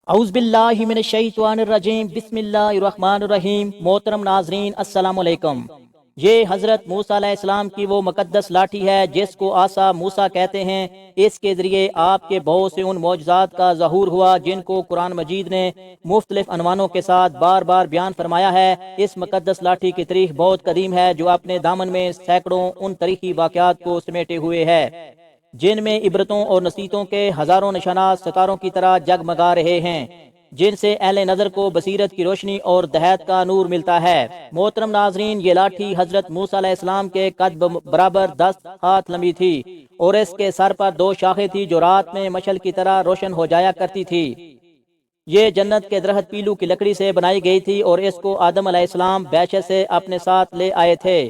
اعوذ باللہ من الشیطان الرجیم بسم اللہ الرحمن الرحیم۔ محترم ناظرین السلام علیکم۔ یہ حضرت موسیٰ علیہ السلام کی وہ مقدس لاٹھی ہے جس کو عصا موسیٰ کہتے ہیں۔ اس کے ذریعے آپ کے بہت سے ان معجزات کا ظہور ہوا جن کو قرآن مجید نے مختلف عنوانوں کے ساتھ بار بار بیان فرمایا ہے۔ اس مقدس لاٹھی کی تاریخ بہت قدیم ہے جو اپنے دامن میں سینکڑوں ان تاریخی واقعات کو سمیٹے ہوئے ہے جن میں عبرتوں اور نصیحتوں کے ہزاروں نشانات ستاروں کی طرح جگمگا رہے ہیں، جن سے اہل نظر کو بصیرت کی روشنی اور ہدایت کا نور ملتا ہے۔ محترم ناظرین، یہ لاٹھی حضرت موسیٰ علیہ السلام کے قد برابر 10 ہاتھ لمبی تھی اور اس کے سر پر 2 شاخیں تھی جو رات میں مشعل کی طرح روشن ہو جایا کرتی تھی۔ یہ جنت کے درخت پیلو کی لکڑی سے بنائی گئی تھی اور اس کو آدم علیہ السلام بیشے سے اپنے ساتھ لے آئے تھے۔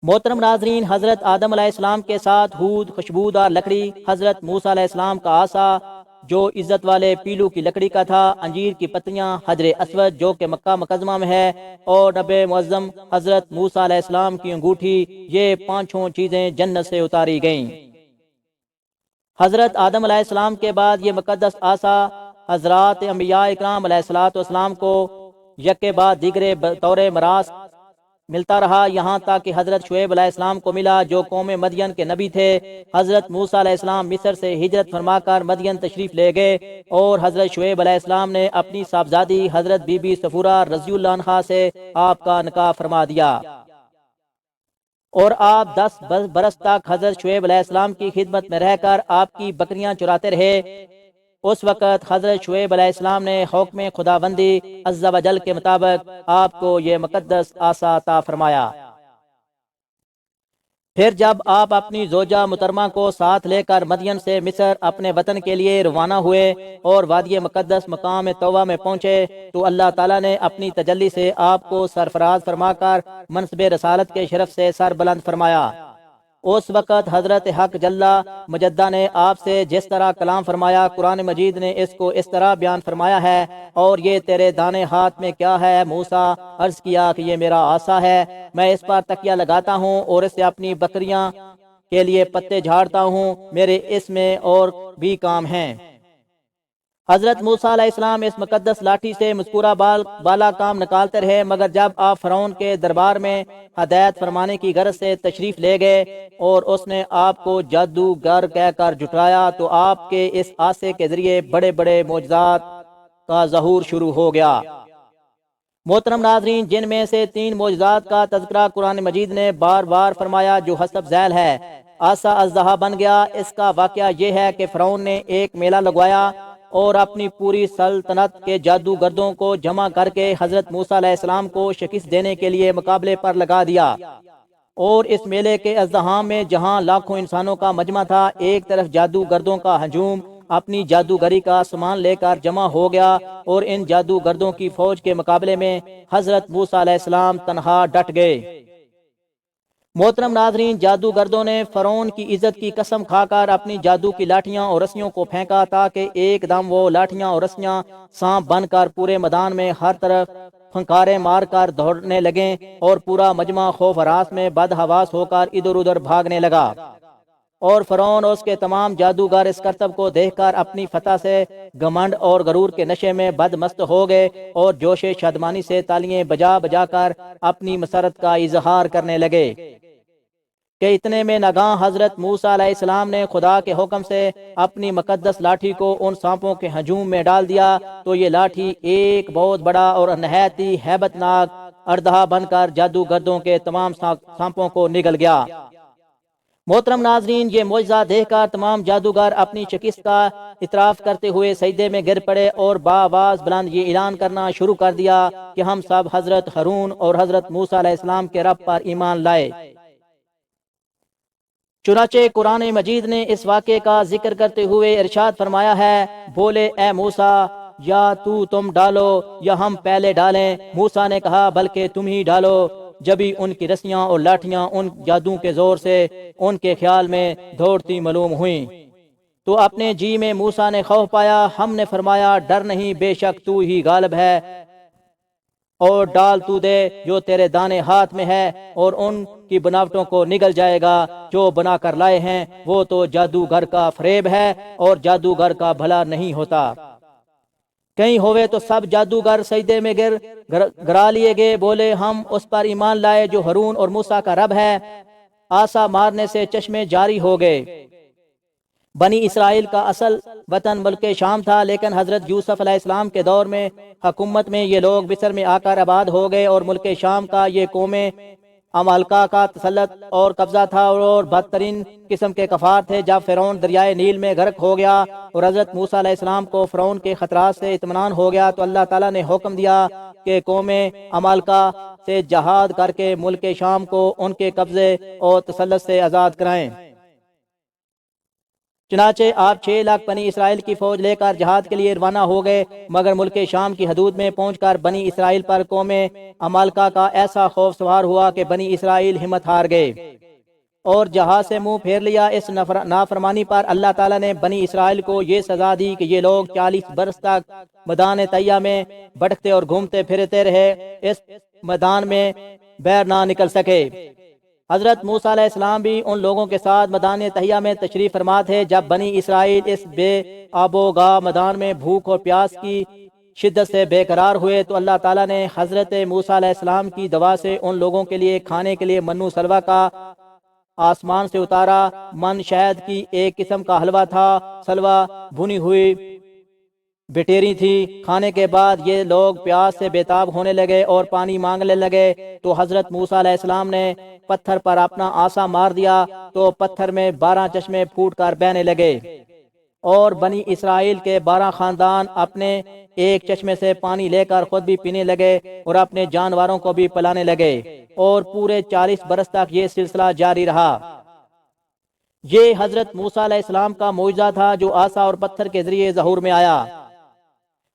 محترم ناظرین، حضرت آدم علیہ السلام کے ساتھ ہود خوشبودار لکڑی، حضرت موسیٰ علیہ السلام کا عصا جو عزت والے پیلو کی لکڑی کا تھا، انجیر کی پتیاں، حجر اسود جو کہ مکہ مکرمہ میں ہے، اور نبی معظم حضرت موسیٰ علیہ السلام کی انگوٹھی، یہ 5 چیزیں جنت سے اتاری گئیں۔ حضرت آدم علیہ السلام کے بعد یہ مقدس عصا حضرات انبیاء اکرام علیہ السلام کو یکے بعد دیگرے بطور میراث ملتا رہا، یہاں تک کہ حضرت شعیب علیہ السلام کو ملا جو قوم مدین کے نبی تھے۔ حضرت موسیٰ علیہ السلام مصر سے ہجرت فرما کر مدین تشریف لے گئے اور حضرت شعیب علیہ السلام نے اپنی صاحبزادی حضرت بی بی صفورہ رضی اللہ عنہا سے آپ کا نکاح فرما دیا، اور آپ 10 برس تک حضرت شعیب علیہ السلام کی خدمت میں رہ کر آپ کی بکریاں چراتے رہے۔ اس وقت حضرت شعیب علیہ السلام نے حکم خداوندی عز و جل کے مطابق آپ کو یہ مقدس عصا عطا فرمایا۔ پھر جب آپ اپنی زوجہ محترمہ کو ساتھ لے کر مدین سے مصر اپنے وطن کے لیے روانہ ہوئے اور وادی مقدس مقام توبہ میں پہنچے تو اللہ تعالیٰ نے اپنی تجلی سے آپ کو سرفراز فرما کر منصب رسالت کے شرف سے سر بلند فرمایا۔ اس وقت حضرت حق جلہ مجدہ نے آپ سے جس طرح کلام فرمایا، قرآن مجید نے اس کو اس طرح بیان فرمایا ہے، اور یہ تیرے دانے ہاتھ میں کیا ہے موسیٰ؟ عرض کیا کہ یہ میرا عصا ہے، میں اس پر تکیہ لگاتا ہوں اور اس سے اپنی بکریاں کے لیے پتے جھاڑتا ہوں، میرے اس میں اور بھی کام ہیں۔ حضرت موسیٰ علیہ السلام اس مقدس لاٹھی سے مذکورہ بالا کام نکالتے رہے، مگر جب آپ فرعون کے دربار میں ہدایت فرمانے کی غرض سے تشریف لے گئے اور اس نے آپ کو جادوگر کہہ کر جھٹلایا تو آپ کے اس عصے کے ذریعے بڑے بڑے معجزات کا ظہور شروع ہو گیا۔ محترم ناظرین، جن میں سے 3 معجزات کا تذکرہ قرآن مجید نے بار بار فرمایا جو حسب ذیل ہے۔ عصا اژدہا بن گیا۔ اس کا واقعہ یہ ہے کہ فرعون نے ایک میلہ لگوایا اور اپنی پوری سلطنت کے جادوگردوں کو جمع کر کے حضرت موسیٰ علیہ السلام کو شکست دینے کے لیے مقابلے پر لگا دیا، اور اس میلے کے اژدہا میں جہاں لاکھوں انسانوں کا مجمع تھا، ایک طرف جادوگردوں کا ہجوم اپنی جادوگری کا سامان لے کر جمع ہو گیا اور ان جادوگردوں کی فوج کے مقابلے میں حضرت موسیٰ علیہ السلام تنہا ڈٹ گئے۔ محترم ناظرین، جادوگردوں نے فرعون کی عزت کی قسم کھا کر اپنی جادو کی لاٹھیاں اور رسیوں کو پھینکا تاکہ ایک دم وہ لاٹھیاں اور رسیاں سانپ بن کر پورے میدان میں ہر طرف پھنکارے مار کر دوڑنے لگیں اور پورا مجمع خوف ہراس میں بدحواس ہو کر ادھر ادھر بھاگنے لگا، اور فرعون اور اس کے تمام جادوگر اس کرتب کو دیکھ کر اپنی فتح سے گھمنڈ اور غرور کے نشے میں بدمست ہو گئے اور جوش شادمانی سے تالیاں بجا بجا کر اپنی مسرت کا اظہار کرنے لگے کہ اتنے میں ناگاہ حضرت موسیٰ علیہ السلام نے خدا کے حکم سے اپنی مقدس لاٹھی کو ان سانپوں کے ہجوم میں ڈال دیا تو یہ لاٹھی ایک بہت بڑا اور نہایت ہی ہیبت ناک اژدہا بن کر جادوگردوں کے تمام سانپوں کو نگل گیا۔ محترم ناظرین، یہ معجزہ دیکھ کر تمام جادوگر اپنی شکست کا اعتراف کرتے ہوئے سجدے میں گر پڑے اور بآواز بلند یہ اعلان کرنا شروع کر دیا کہ ہم سب حضرت ہارون اور حضرت موسیٰ علیہ السلام کے رب پر ایمان لائے۔ چنانچہ قرآن مجید نے اس واقعے کا ذکر کرتے ہوئے ارشاد فرمایا ہے، بولے اے موسیٰ یا تم ڈالو یا ہم پہلے ڈالیں؟ موسیٰ نے کہا بلکہ تم ہی ڈالو۔ جبھی ان کی رسیاں اور لاٹھیاں ان جادو کے زور سے ان کے خیال میں دوڑتی معلوم ہوئیں تو اپنے جی میں موسیٰ نے خوف پایا۔ ہم نے فرمایا ڈر نہیں، بے شک تو ہی غالب ہے۔ اور ڈال تو دے جو تیرے دانے ہاتھ میں ہے، اور ان کی بناوٹوں کو نگل جائے گا جو بنا کر لائے ہیں، وہ تو جادوگر کا فریب ہے اور جادوگر کا بھلا نہیں ہوتا۔ کہیں ہوئے تو سب جادوگر سجدے میں گرا لیے گئے، بولے ہم اس پر ایمان لائے جو ہارون اور موسیٰ کا رب ہے۔ آسا مارنے سے چشمے جاری ہو گئے۔ بنی اسرائیل کا اصل وطن ملک شام تھا، لیکن حضرت یوسف علیہ السلام کے دور میں حکومت میں یہ لوگ مصر میں آ کر آباد ہو گئے، اور ملک شام کا یہ قومیں عمالقہ کا تسلط اور قبضہ تھا، اور بدترین قسم کے کفار تھے۔ جب فرعون دریائے نیل میں غرق ہو گیا اور حضرت موسیٰ علیہ السلام کو فرعون کے خطرات سے اطمینان ہو گیا، تو اللہ تعالیٰ نے حکم دیا کہ قومیں عمالقہ سے جہاد کر کے ملک شام کو ان کے قبضے اور تسلط سے آزاد کرائیں۔ چنانچہ آپ 6 لاکھ بنی اسرائیل کی فوج لے کر جہاد کے لیے روانہ ہو گئے، مگر ملک شام کی حدود میں پہنچ کر بنی اسرائیل پر قوم عمالقہ کا ایسا خوف سوار ہوا کہ بنی اسرائیل ہمت ہار گئے اور جہاد سے منہ پھیر لیا۔ اس نافرمانی پر اللہ تعالیٰ نے بنی اسرائیل کو یہ سزا دی کہ یہ لوگ 40 برس تک میدان طیہ میں بھٹکتے اور گھومتے پھرتے رہے، اس میدان میں باہر نہ نکل سکے۔ حضرت موسیٰ علیہ السلام بھی ان لوگوں کے ساتھ میدان طیہ میں تشریف فرما تھے۔ جب بنی اسرائیل اس بے آب و گاہ میدان میں بھوک اور پیاس کی شدت سے بے قرار ہوئے، تو اللہ تعالیٰ نے حضرت موسیٰ علیہ السلام کی دعا سے ان لوگوں کے لیے کھانے کے لیے منو سلوہ کا آسمان سے اتارا۔ من شہد کی ایک قسم کا حلوہ تھا، سلوہ بھنی ہوئی بٹیری تھی۔ کھانے کے بعد یہ لوگ پیاس سے بےتاب ہونے لگے اور پانی مانگنے لگے، تو حضرت موسیٰ علیہ السلام نے پتھر پر اپنا عصا مار دیا، تو پتھر میں 12 چشمے پھوٹ کر بہنے لگے، اور بنی اسرائیل کے 12 خاندان اپنے ایک چشمے سے پانی لے کر خود بھی پینے لگے اور اپنے جانوروں کو بھی پلانے لگے، اور پورے 40 برس تک یہ سلسلہ جاری رہا۔ یہ حضرت موسیٰ علیہ السلام کا معجزہ تھا جو عصا اور پتھر کے ذریعے ظہور میں آیا۔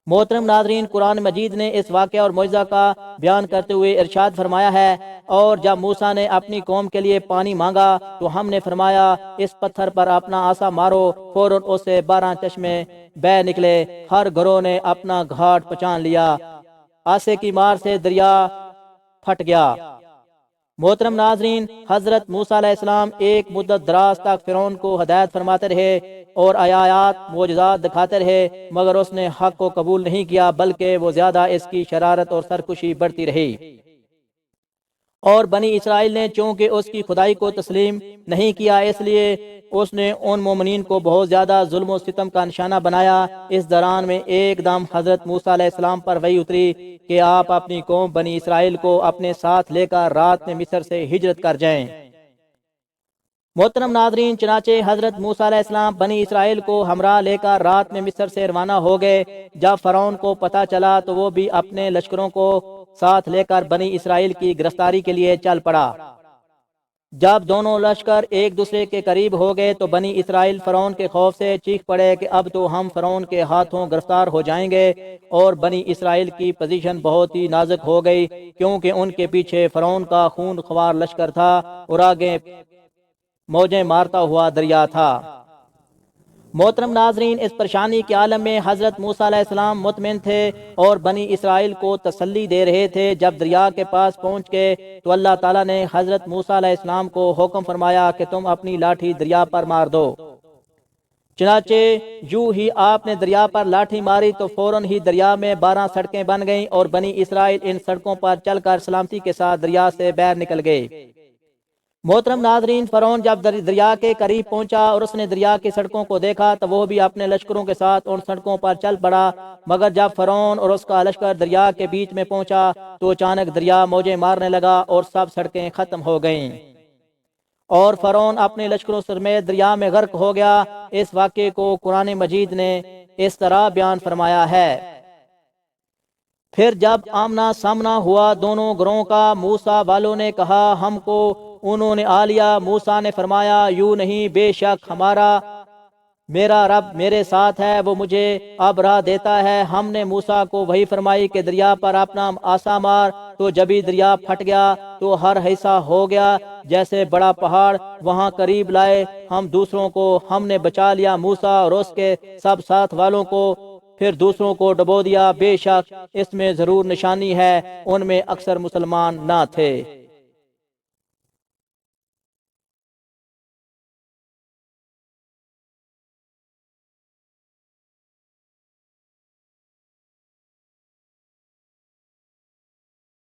محترم ناظرین، قرآن مجید نے اس واقعہ اور معجزہ کا بیان کرتے ہوئے ارشاد فرمایا ہے، اور جب موسیٰ نے اپنی قوم کے لیے پانی مانگا تو ہم نے فرمایا اس پتھر پر اپنا عصا مارو، فوراً اس سے 12 چشمے بہہ نکلے، ہر گروہ نے اپنا گھاٹ پہچان لیا، عصے کی مار سے دریا پھٹ گیا۔ محترم ناظرین، حضرت موسیٰ علیہ السلام ایک مدت دراز تک فرعون کو ہدایت فرماتے رہے اور آیات معجزات دکھاتے رہے، مگر اس نے حق کو قبول نہیں کیا، بلکہ وہ زیادہ اس کی شرارت اور سرکشی بڑھتی رہی۔ اور بنی اسرائیل نے چونکہ اس کی خدائی کو تسلیم نہیں کیا، اس لیے اس نے ان مومنین کو بہت زیادہ ظلم و ستم کا نشانہ بنایا۔ اس دوران میں ایک دم حضرت موسیٰ علیہ السلام پر وحی اتری کہ آپ اپنی قوم بنی اسرائیل کو اپنے ساتھ لے کر رات میں مصر سے ہجرت کر جائیں۔ محترم ناظرین، چنانچہ حضرت موسیٰ علیہ السلام بنی اسرائیل کو ہمراہ لے کر رات میں مصر سے روانہ ہو گئے۔ جب فرعون کو پتہ چلا تو وہ بھی اپنے لشکروں کو ساتھ لے کر بنی اسرائیل کی گرفتاری کے لیے چل پڑا۔ جب دونوں لشکر ایک دوسرے کے قریب ہو گئے تو بنی اسرائیل فرعون کے خوف سے چیخ پڑے کہ اب تو ہم فرعون کے ہاتھوں گرفتار ہو جائیں گے، اور بنی اسرائیل کی پوزیشن بہت ہی نازک ہو گئی، کیونکہ ان کے پیچھے فرعون کا خون خوار لشکر تھا اور آگے موجیں مارتا ہوا دریا تھا۔ محترم ناظرین، اس پریشانی کے عالم میں حضرت موسیٰ علیہ السلام مطمئن تھے اور بنی اسرائیل کو تسلی دے رہے تھے۔ جب دریا کے پاس پہنچ گئے تو اللہ تعالیٰ نے حضرت موسیٰ علیہ السلام کو حکم فرمایا کہ تم اپنی لاٹھی دریا پر مار دو۔ چنانچہ یوں ہی آپ نے دریا پر لاٹھی ماری تو فوراً ہی دریا میں 12 سڑکیں بن گئیں، اور بنی اسرائیل ان سڑکوں پر چل کر سلامتی کے ساتھ دریا سے باہر نکل گئے۔ محترم ناظرین، فرعون جب دریا کے قریب پہنچا اور اس نے دریا کی سڑکوں کو دیکھا تو وہ بھی اپنے لشکروں کے ساتھ ان سڑکوں پر چل پڑا، مگر جب فرعون اور اس کا لشکر دریا کے بیچ میں پہنچا تو اچانک دریا موجیں مارنے لگا اور سب سڑکیں ختم ہو گئیں، اور فرعون اپنے لشکروں سمیت دریا میں غرق ہو گیا۔ اس واقعے کو قرآن مجید نے اس طرح بیان فرمایا ہے، پھر جب آمنا سامنا ہوا دونوں گروہوں کا، موسیٰ والوں نے کہا ہم کو انہوں نے آ لیا۔ موسیٰ نے فرمایا یوں نہیں، بے شک میرا رب میرے ساتھ ہے، وہ مجھے اب راہ دیتا ہے۔ ہم نے موسیٰ کو وحی فرمائی کہ دریا پر اپنا عصا مار، تو جبھی دریا پھٹ گیا تو ہر حصہ ہو گیا جیسے بڑا پہاڑ، وہاں قریب لائے ہم دوسروں کو ہم نے بچا لیا۔ موسیٰ اور اس کے سب ساتھ والوں کو پھر دوسروں کو ڈبو دیا، بے شک اس میں ضرور نشانی ہے، ان میں اکثر مسلمان نہ تھے۔